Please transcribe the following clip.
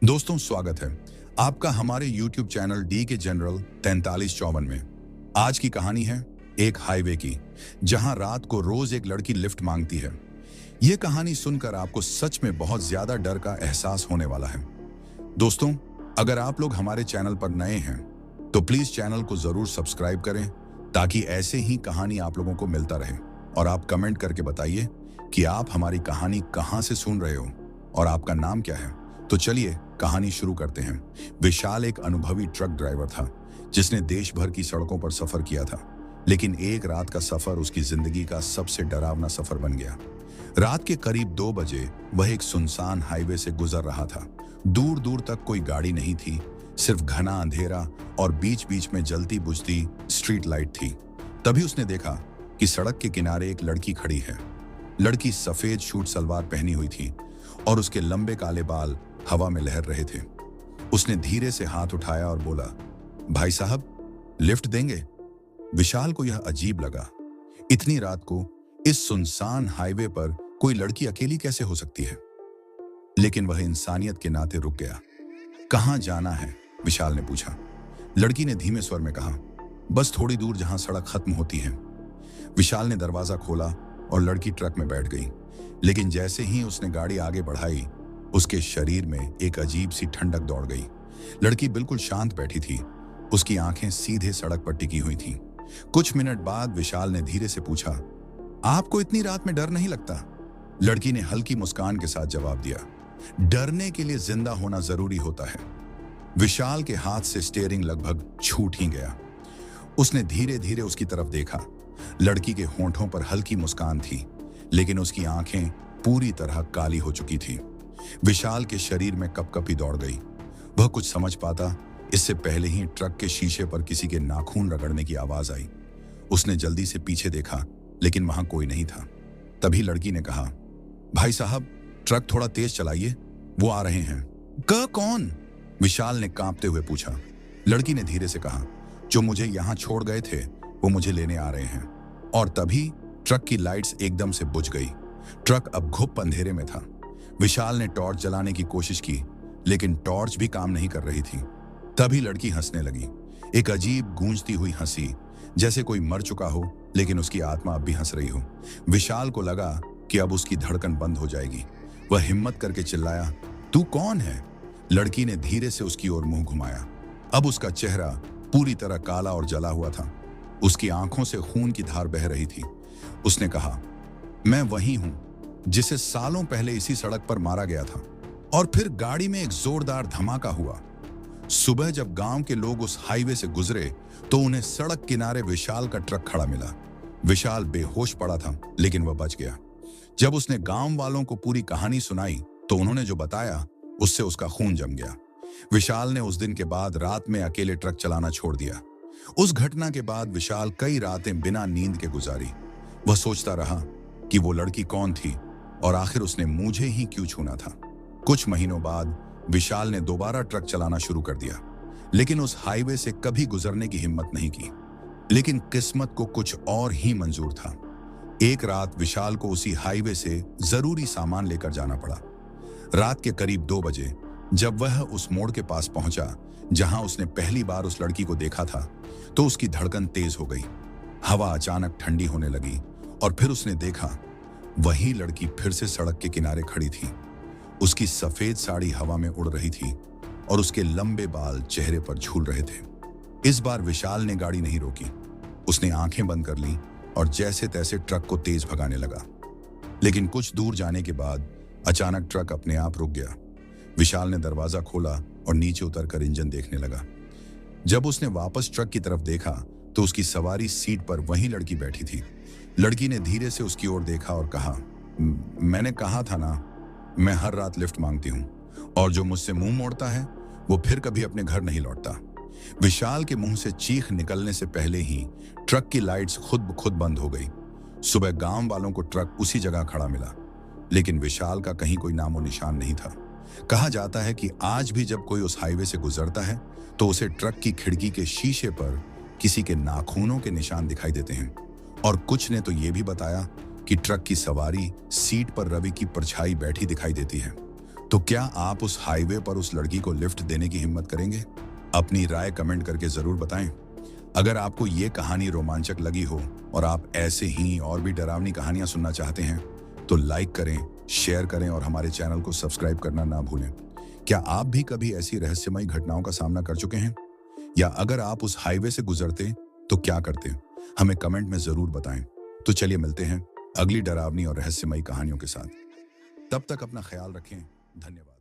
दोस्तों, स्वागत है आपका हमारे YouTube चैनल डी के जनरल 4354 में। आज की कहानी है एक हाईवे की, जहां रात को रोज एक लड़की लिफ्ट मांगती है। यह कहानी सुनकर आपको सच में बहुत ज्यादा डर का एहसास होने वाला है। दोस्तों, अगर आप लोग हमारे चैनल पर नए हैं तो प्लीज चैनल को जरूर सब्सक्राइब करें, ताकि ऐसे ही कहानी आप लोगों को मिलता रहे। और आप कमेंट करके बताइए कि आप हमारी कहानी कहां से सुन रहे हो और आपका नाम क्या है। तो चलिए कहानी शुरू करते हैं। विशाल एक अनुभवी ट्रक ड्राइवर था, जिसने देश भर की सड़कों पर सफर किया था। लेकिन एक रात का सफर उसकी जिंदगी का सबसे डरावना सफर बन गया। रात के करीब 2 बजे वह एक सुनसान हाईवे से गुजर रहा था। दूर दूर तक कोई गाड़ी नहीं थी, सिर्फ घना अंधेरा और बीच बीच में जलती बुझती स्ट्रीट लाइट थी। तभी उसने देखा कि सड़क के किनारे एक लड़की खड़ी है। लड़की सफेद सूट सलवार पहनी हुई थी और उसके लंबे काले बाल हवा में लहर रहे थे। उसने धीरे से हाथ उठाया और बोला, भाई साहब, लिफ्ट देंगे? विशाल को यह अजीब लगा। इतनी रात को इस सुनसान हाईवे पर कोई लड़की अकेली कैसे हो सकती है? लेकिन वह इंसानियत के नाते रुक गया। कहां जाना है? विशाल ने पूछा। लड़की ने धीमे स्वर में कहा, बस थोड़ी दूर जहां सड़क खत्म होती है। विशाल ने दरवाजा खोला और लड़की ट्रक में बैठ गई। लेकिन जैसे ही उसने गाड़ी आगे बढ़ाई, उसके शरीर में एक अजीब सी ठंडक दौड़ गई। लड़की बिल्कुल शांत बैठी थी, उसकी आंखें सीधे सड़क पर टिकी हुई थीं। कुछ मिनट बाद विशाल ने धीरे से पूछा, आपको इतनी रात में डर नहीं लगता? लड़की ने हल्की मुस्कान के साथ जवाब दिया, डरने के लिए जिंदा होना जरूरी होता है। विशाल के हाथ से स्टीयरिंग लगभग छूट ही गया। उसने धीरे धीरे उसकी तरफ देखा। लड़की के होंठों पर हल्की मुस्कान थी, लेकिन उसकी आंखें पूरी तरह काली हो चुकी थी। विशाल के शरीर में कपकपी दौड़ गई। वह कुछ समझ पाता इससे पहले ही ट्रक के शीशे पर किसी के नाखून रगड़ने की आवाज आई। उसने जल्दी से पीछे देखा, लेकिन वहां कोई नहीं था। तभी लड़की ने कहा, भाई साहब, ट्रक थोड़ा तेज चलाइए, वो आ रहे हैं। कौन? विशाल ने कांपते हुए पूछा। लड़की ने धीरे से कहा, जो मुझे यहां छोड़ गए थे वो मुझे लेने आ रहे हैं। और तभी ट्रक की लाइट्स एकदम से बुझ गई। ट्रक अब घुप अंधेरे में था। विशाल ने टॉर्च जलाने की कोशिश की, लेकिन टॉर्च भी काम नहीं कर रही थी। तभी लड़की हंसने लगी, एक अजीब गूंजती हुई हंसी, जैसे कोई मर चुका हो लेकिन उसकी आत्मा अब भी हंस रही हो। विशाल को लगा कि अब उसकी धड़कन बंद हो जाएगी। वह हिम्मत करके चिल्लाया, तू कौन है? लड़की ने धीरे से उसकी ओर मुंह घुमाया। अब उसका चेहरा पूरी तरह काला और जला हुआ था। उसकी आंखों से खून की धार बह रही थी। उसने कहा, मैं वही हूं जिसे सालों पहले इसी सड़क पर मारा गया था। और फिर गाड़ी में एक जोरदार धमाका हुआ। सुबह जब गांव के लोग उस हाईवे से गुजरे तो उन्हें सड़क किनारे विशाल का ट्रक खड़ा मिला। विशाल बेहोश पड़ा था, लेकिन वह बच गया। जब उसने गांव वालों को पूरी कहानी सुनाई तो उन्होंने जो बताया उससे उसका खून जम गया। विशाल ने उस दिन के बाद रात में अकेले ट्रक चलाना छोड़ दिया। उस घटना के बाद विशाल कई रातें बिना नींद के गुजारी। वह सोचता रहा कि वो लड़की कौन थी और आखिर उसने मुझे ही क्यों छूना था। कुछ महीनों बाद विशाल ने दोबारा ट्रक चलाना शुरू कर दिया, लेकिन उस हाईवे से कभी गुजरने की हिम्मत नहीं की। लेकिन किस्मत को कुछ और ही मंजूर था। एक रात विशाल को उसी हाईवे से जरूरी सामान लेकर जाना पड़ा। रात के करीब 2 बजे जब वह उस मोड़ के पास पहुंचा जहां उसने पहली बार उस लड़की को देखा था, तो उसकी धड़कन तेज हो गई। हवा अचानक ठंडी होने लगी और फिर उसने देखा, वही लड़की फिर से सड़क के किनारे खड़ी थी। उसकी सफेद साड़ी हवा में उड़ रही थी और उसके लंबे बाल चेहरे पर झूल रहे थे। इस बार विशाल ने गाड़ी नहीं रोकी। उसने आंखें बंद कर लीं और जैसे तैसे ट्रक को तेज भगाने लगा। लेकिन कुछ दूर जाने के बाद अचानक ट्रक अपने आप रुक गया। विशाल ने दरवाजा खोला और नीचे उतरकर इंजन देखने लगा। जब उसने वापस ट्रक की तरफ देखा तो उसकी सवारी सीट पर वही लड़की बैठी थी। लड़की ने धीरे से उसकी ओर देखा और कहा, मैंने कहा था ना, मैं हर रात लिफ्ट मांगती हूं, और जो मुझसे मुंह मोड़ता है वो फिर कभी अपने घर नहीं लौटता। विशाल के मुंह से चीख निकलने से पहले ही ट्रक की लाइट्स खुद ब खुद बंद हो गई। सुबह गांव वालों को ट्रक उसी जगह खड़ा मिला, लेकिन विशाल का कहीं कोई नामो निशान नहीं था। कहा जाता है कि आज भी जब कोई उस हाईवे से गुजरता है तो उसे ट्रक की खिड़की के शीशे पर किसी के नाखूनों के निशान दिखाई देते हैं। और कुछ ने तो ये भी बताया कि ट्रक की सवारी सीट पर रवि की परछाई बैठी दिखाई देती है। तो क्या आप उस हाईवे पर उस लड़की को लिफ्ट देने की हिम्मत करेंगे? अपनी राय कमेंट करके जरूर बताएं। अगर आपको ये कहानी रोमांचक लगी हो और आप ऐसे ही और भी डरावनी कहानियां सुनना चाहते हैं तो लाइक करें, शेयर करें और हमारे चैनल को सब्सक्राइब करना ना भूलें। क्या आप भी कभी ऐसी रहस्यमयी घटनाओं का सामना कर चुके हैं? या अगर आप उस हाईवे से गुजरते तो क्या करते? हमें कमेंट में जरूर बताएं। तो चलिए मिलते हैं अगली डरावनी और रहस्यमयी कहानियों के साथ। तब तक अपना ख्याल रखें। धन्यवाद।